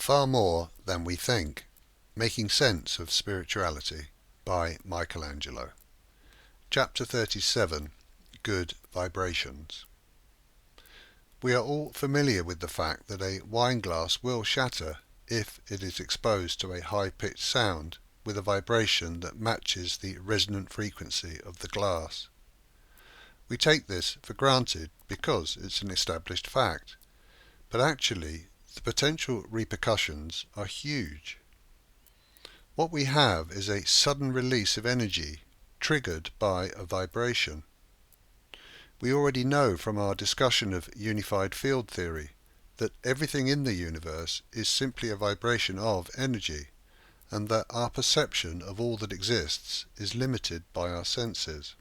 Far more than we think. Making Sense of Spirituality by Angelo. Chapter 37. Good Vibrations. We are all familiar with the fact that a wine glass will shatter if it is exposed to a high-pitched sound with a vibration that matches the resonant frequency of the glass. We take this for granted because it's an established fact, but actually the potential repercussions are huge. What we have is a sudden release of energy triggered by a vibration. We already know from our discussion of unified field theory that everything in the universe is simply a vibration of energy, and that our perception of all that exists is limited by our senses.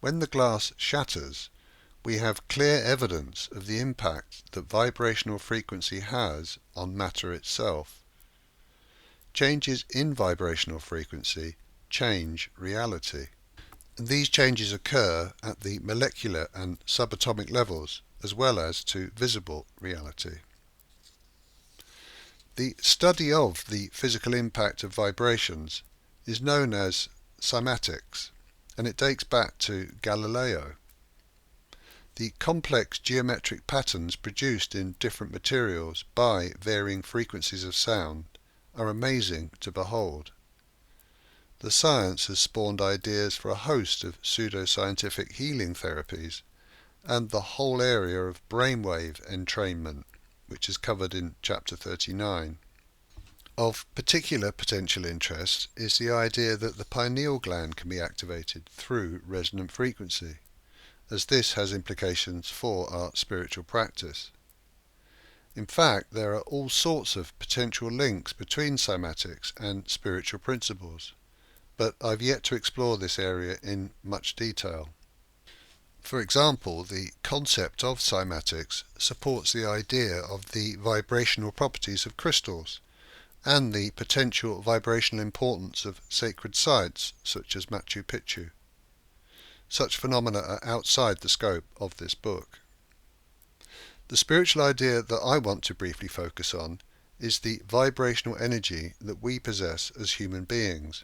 When the glass shatters, we have clear evidence of the impact that vibrational frequency has on matter itself. Changes in vibrational frequency change reality. And these changes occur at the molecular and subatomic levels, as well as to visible reality. The study of the physical impact of vibrations is known as cymatics, and it dates back to Galileo. The complex geometric patterns produced in different materials by varying frequencies of sound are amazing to behold. The science has spawned ideas for a host of pseudoscientific healing therapies and the whole area of brainwave entrainment, which is covered in Chapter 39. Of particular potential interest is the idea that the pineal gland can be activated through resonant frequency, as this has implications for our spiritual practice. In fact, there are all sorts of potential links between cymatics and spiritual principles, but I've yet to explore this area in much detail. For example, the concept of cymatics supports the idea of the vibrational properties of crystals and the potential vibrational importance of sacred sites such as Machu Picchu. Such phenomena are outside the scope of this book. The spiritual idea that I want to briefly focus on is the vibrational energy that we possess as human beings.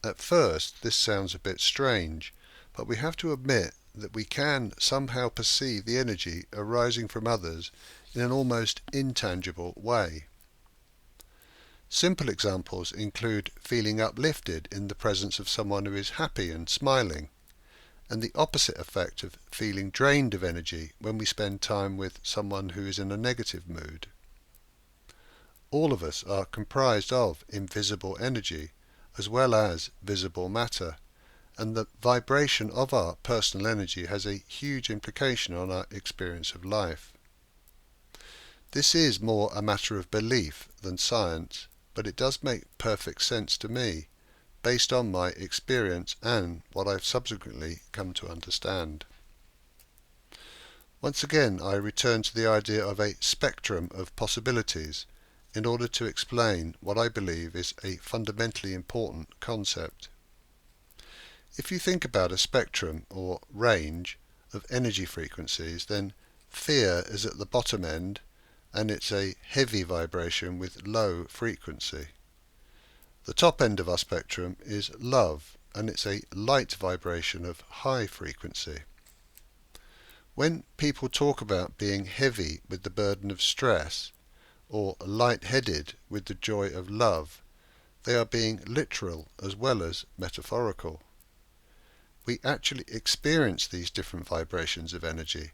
At first, this sounds a bit strange, but we have to admit that we can somehow perceive the energy arising from others in an almost intangible way. Simple examples include feeling uplifted in the presence of someone who is happy and smiling, and the opposite effect of feeling drained of energy when we spend time with someone who is in a negative mood. All of us are comprised of invisible energy as well as visible matter, and the vibration of our personal energy has a huge implication on our experience of life. This is more a matter of belief than science, but it does make perfect sense to me, based on my experience and what I've subsequently come to understand. Once again, I return to the idea of a spectrum of possibilities in order to explain what I believe is a fundamentally important concept. If you think about a spectrum or range of energy frequencies, then fear is at the bottom end, and it's a heavy vibration with low frequency. The top end of our spectrum is love, and it's a light vibration of high frequency. When people talk about being heavy with the burden of stress, or light-headed with the joy of love, they are being literal as well as metaphorical. We actually experience these different vibrations of energy,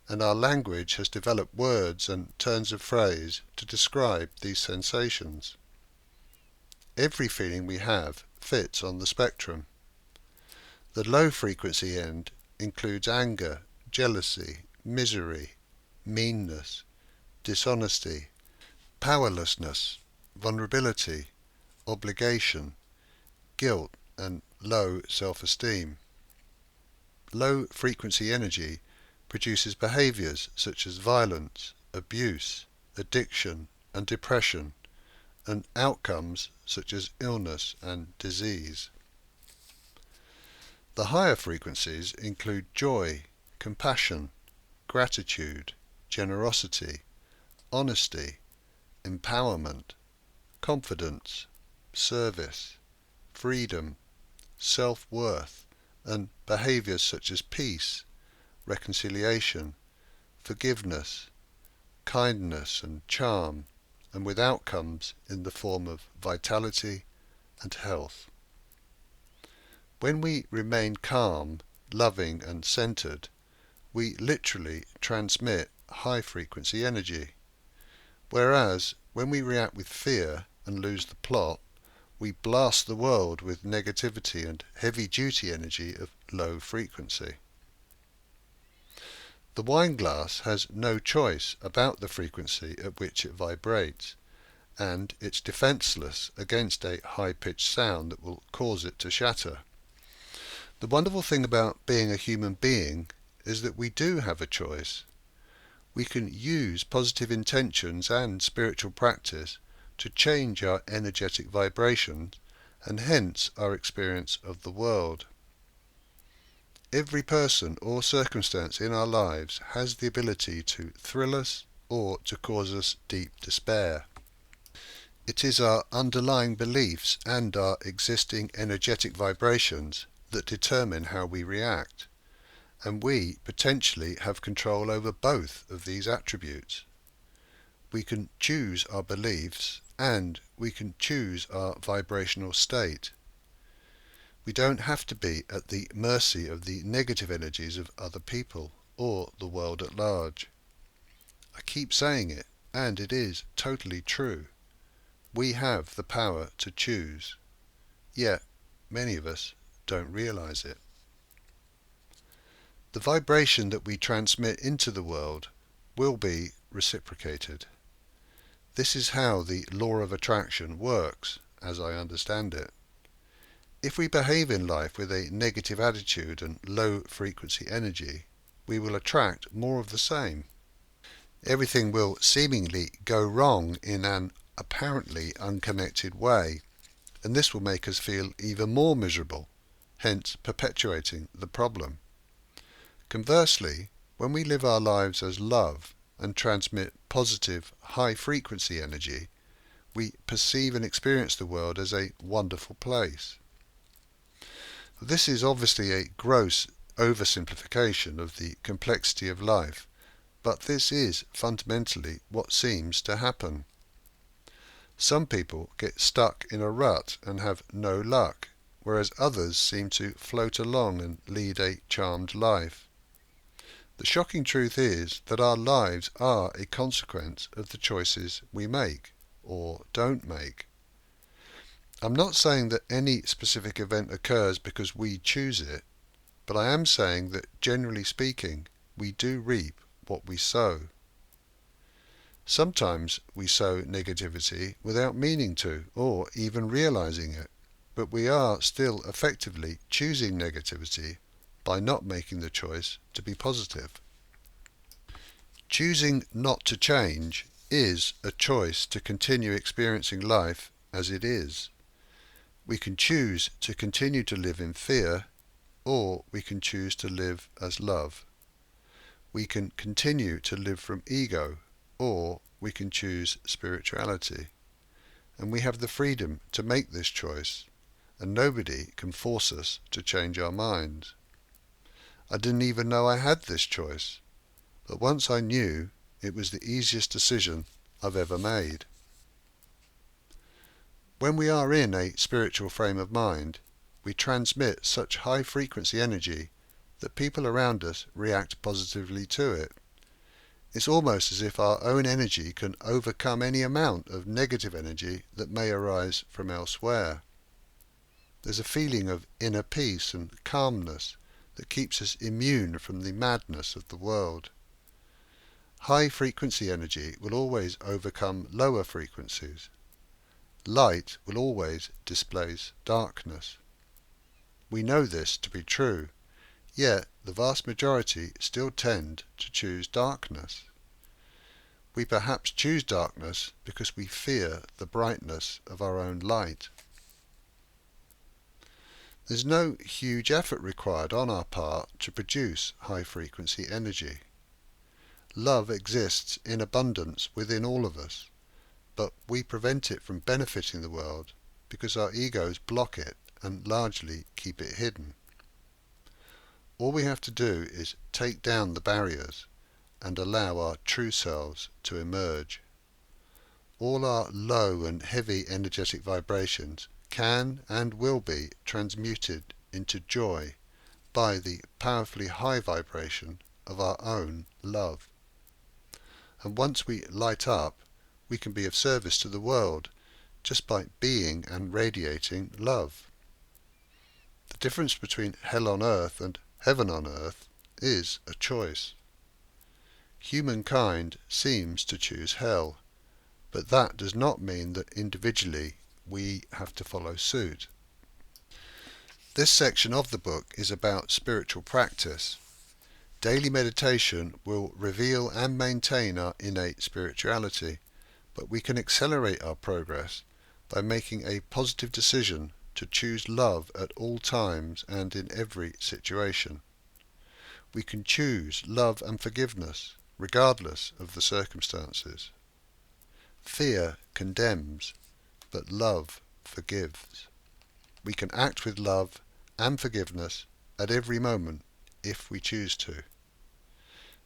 and our language has developed words and turns of phrase to describe these sensations. Every feeling we have fits on the spectrum. The low frequency end includes anger, jealousy, misery, meanness, dishonesty, powerlessness, vulnerability, obligation, guilt, and low self-esteem. Low frequency energy produces behaviors such as violence, abuse, addiction, and depression, and outcomes such as illness and disease. The higher frequencies include joy, compassion, gratitude, generosity, honesty, empowerment, confidence, service, freedom, self-worth, and behaviours such as peace, reconciliation, forgiveness, kindness and charm, and with outcomes in the form of vitality and health. When we remain calm, loving and centered, we literally transmit high frequency energy. Whereas when we react with fear and lose the plot, we blast the world with negativity and heavy duty energy of low frequency. The wine glass has no choice about the frequency at which it vibrates, and it's defenseless against a high-pitched sound that will cause it to shatter. The wonderful thing about being a human being is that we do have a choice. We can use positive intentions and spiritual practice to change our energetic vibrations and hence our experience of the world. Every person or circumstance in our lives has the ability to thrill us or to cause us deep despair. It is our underlying beliefs and our existing energetic vibrations that determine how we react, and we potentially have control over both of these attributes. We can choose our beliefs and we can choose our vibrational state. We don't have to be at the mercy of the negative energies of other people or the world at large. I keep saying it, and it is totally true. We have the power to choose, yet many of us don't realize it. The vibration that we transmit into the world will be reciprocated. This is how the law of attraction works, as I understand it. If we behave in life with a negative attitude and low frequency energy, we will attract more of the same. Everything will seemingly go wrong in an apparently unconnected way, and this will make us feel even more miserable, hence perpetuating the problem. Conversely, when we live our lives as love and transmit positive, high-frequency energy, we perceive and experience the world as a wonderful place. This is obviously a gross oversimplification of the complexity of life, but this is fundamentally what seems to happen. Some people get stuck in a rut and have no luck, whereas others seem to float along and lead a charmed life. The shocking truth is that our lives are a consequence of the choices we make, or don't make. I'm not saying that any specific event occurs because we choose it, but I am saying that generally speaking, we do reap what we sow. Sometimes we sow negativity without meaning to, or even realizing it, but we are still effectively choosing negativity by not making the choice to be positive. Choosing not to change is a choice to continue experiencing life as it is. We can choose to continue to live in fear, or we can choose to live as love. We can continue to live from ego, or we can choose spirituality. And we have the freedom to make this choice, and nobody can force us to change our minds. I didn't even know I had this choice, but once I knew, it was the easiest decision I've ever made. When we are in a spiritual frame of mind, we transmit such high frequency energy that people around us react positively to it. It's almost as if our own energy can overcome any amount of negative energy that may arise from elsewhere. There's a feeling of inner peace and calmness that keeps us immune from the madness of the world. High frequency energy will always overcome lower frequencies. Light will always displace darkness. We know this to be true, yet the vast majority still tend to choose darkness. We perhaps choose darkness because we fear the brightness of our own light. There's no huge effort required on our part to produce high frequency energy. Love exists in abundance within all of us, but we prevent it from benefiting the world because our egos block it and largely keep it hidden. All we have to do is take down the barriers and allow our true selves to emerge. All our low and heavy energetic vibrations can and will be transmuted into joy by the powerfully high vibration of our own love. And once we light up, we can be of service to the world just by being and radiating love. The difference between hell on earth and heaven on earth is a choice. Humankind seems to choose hell, but that does not mean that individually we have to follow suit. This section of the book is about spiritual practice. Daily meditation will reveal and maintain our innate spirituality, but we can accelerate our progress by making a positive decision to choose love at all times and in every situation. We can choose love and forgiveness, regardless of the circumstances. Fear condemns, but love forgives. We can act with love and forgiveness at every moment if we choose to.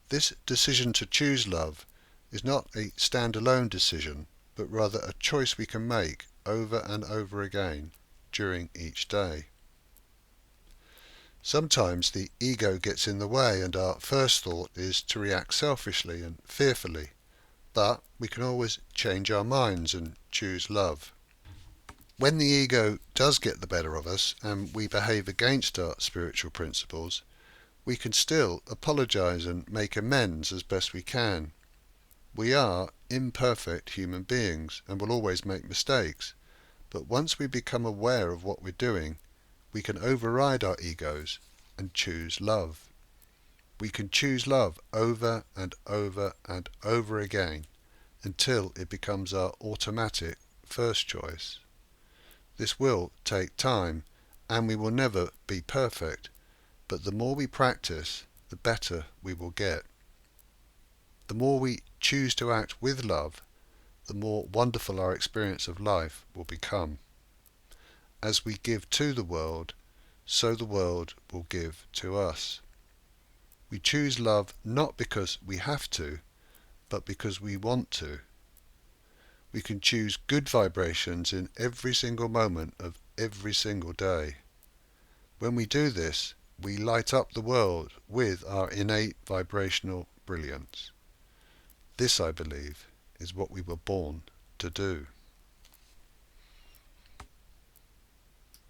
This decision to choose love is not a standalone decision, but rather a choice we can make over and over again during each day. Sometimes the ego gets in the way and our first thought is to react selfishly and fearfully, but we can always change our minds and choose love. When the ego does get the better of us and we behave against our spiritual principles, we can still apologize and make amends as best we can. We are imperfect human beings and will always make mistakes, but once we become aware of what we're doing, we can override our egos and choose love. We can choose love over and over and over again until it becomes our automatic first choice. This will take time and we will never be perfect, but the more we practice, the better we will get. The more we choose to act with love, the more wonderful our experience of life will become. As we give to the world, so the world will give to us. We choose love not because we have to, but because we want to. We can choose good vibrations in every single moment of every single day. When we do this, we light up the world with our innate vibrational brilliance. This, I believe, is what we were born to do.